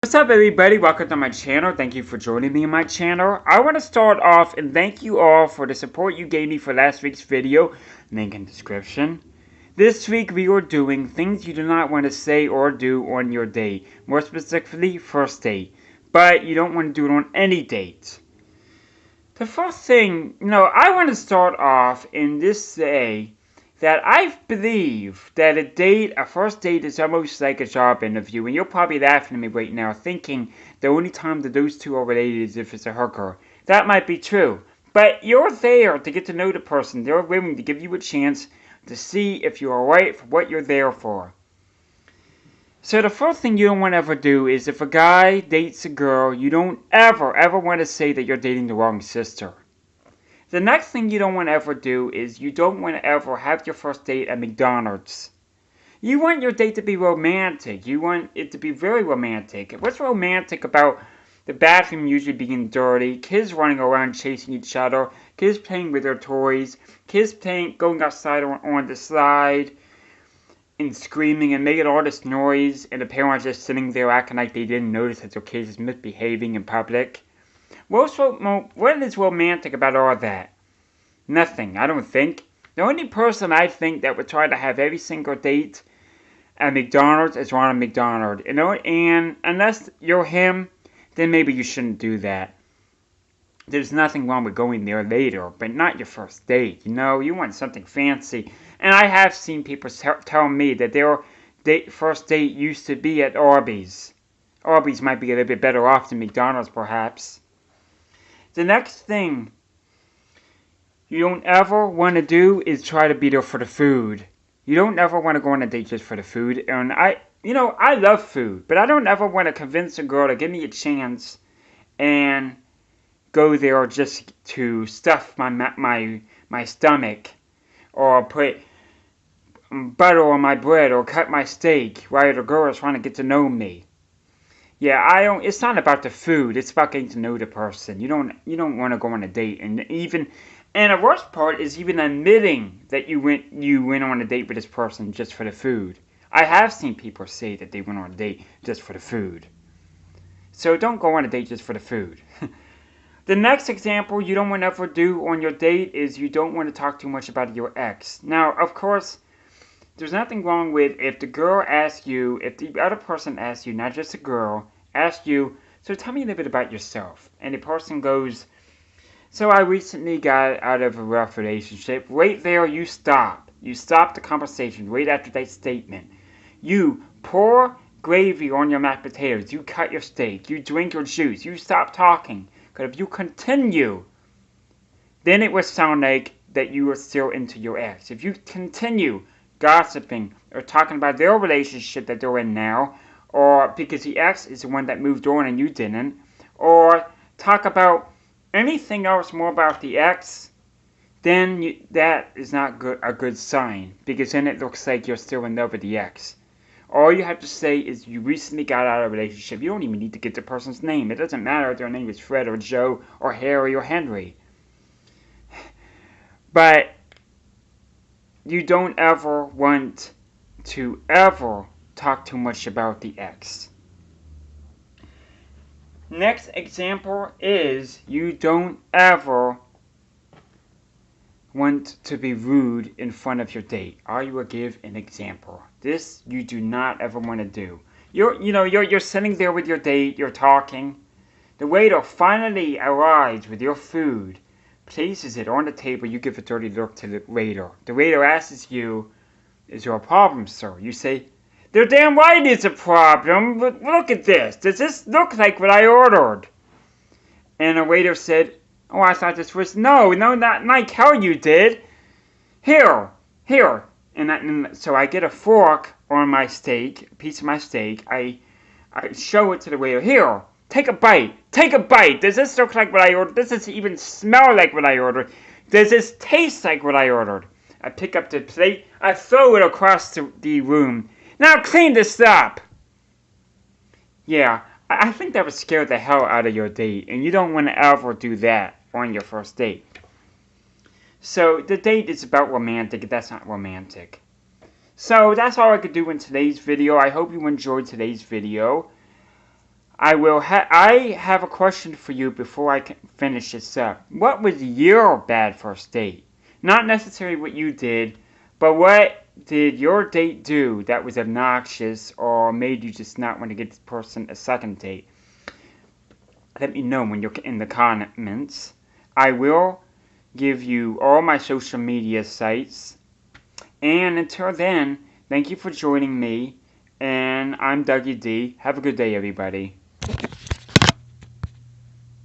What's up everybody, welcome to my channel. Thank you for joining me on my channel. I want to start off and thank you all for the support you gave me for last week's video, link in description. This week we are doing things you do not want to say or do on your date, more specifically first date, but you don't want to do it on any date. The first thing, I want to start off and just say that I believe that a first date is almost like a job interview, and you're probably laughing at me right now thinking the only time that those two are related is if it's a hooker. That might be true, but you're there to get to know the person. They're willing to give you a chance to see if you're right for what you're there for. So the first thing you don't want to ever do is if a guy dates a girl, you don't ever want to say that you're dating the wrong sister. The next thing you don't want to ever do is you don't want to ever have your first date at McDonald's. You want your date to be romantic. You want it to be very romantic. What's romantic about the bathroom usually being dirty, kids running around chasing each other, kids playing with their toys, kids going outside on the slide and screaming and making all this noise, and the parents just sitting there acting like they didn't notice that their kids is misbehaving in public? What is romantic about all that? Nothing, I don't think. The only person I think that would try to have every single date at McDonald's is Ronald McDonald. And unless you're him, then maybe you shouldn't do that. There's nothing wrong with going there later, but not your first date. You want something fancy. And I have seen people tell me that their first date used to be at Arby's. Arby's might be a little bit better off than McDonald's, perhaps. The next thing you don't ever want to do is try to be there for the food. You don't ever want to go on a date just for the food. And I love food, but I don't ever want to convince a girl to give me a chance and go there just to stuff my stomach, or put butter on my bread, or cut my steak while the girl is trying to get to know me. Yeah, it's not about the food, it's about getting to know the person. You don't want to go on a date, and the worst part is even admitting that you went on a date with this person just for the food. I have seen people say that they went on a date just for the food. So don't go on a date just for the food. The next example you don't want to ever do on your date is you don't want to talk too much about your ex. Now, of course, there's nothing wrong with if the other person asks you, not just a girl, asks you, so tell me a little bit about yourself. And the person goes, so I recently got out of a rough relationship. Right there, you stop. You stop the conversation right after that statement. You pour gravy on your mashed potatoes. You cut your steak. You drink your juice. You stop talking. Because if you continue, then it would sound like that you are still into your ex. If you continue gossiping or talking about their relationship that they're in now, or because the ex is the one that moved on and you didn't, or talk about anything else more about the ex, then that is not a good sign, because then it looks like you're still in love with the ex. All you have to say is you recently got out of a relationship. You don't even need to get the person's name. It doesn't matter if their name is Fred or Joe or Harry or Henry. But you don't ever want to ever talk too much about the ex. Next example is you don't ever want to be rude in front of your date. I will give an example. This you do not ever want to do. You're sitting there with your date, you're talking. The waiter finally arrives with your food, places it on the table, you give a dirty look to the waiter. The waiter asks you, is there a problem, sir? You say, they're damn right it's a problem, but look at this. Does this look like what I ordered? And the waiter said, oh, I thought this was, no, not like how you did. Here. And so I get a fork on my steak, a piece of my steak. I show it to the waiter. Here, take a bite. Does this look like what I ordered? Does this even smell like what I ordered? Does this taste like what I ordered? I pick up the plate. I throw it across the room. Now clean this up. Yeah, I think that would scare the hell out of your date, and you don't want to ever do that on your first date. So the date is about romantic. That's not romantic. So that's all I could do in today's video. I hope you enjoyed today's video. I have a question for you before I can finish this up. What was your bad first date? Not necessarily what you did, but what did your date do that was obnoxious or made you just not want to give this person a second date? Let me know when you're in the comments. I will give you all my social media sites. And until then, thank you for joining me. And I'm Dougie D. Have a good day, everybody.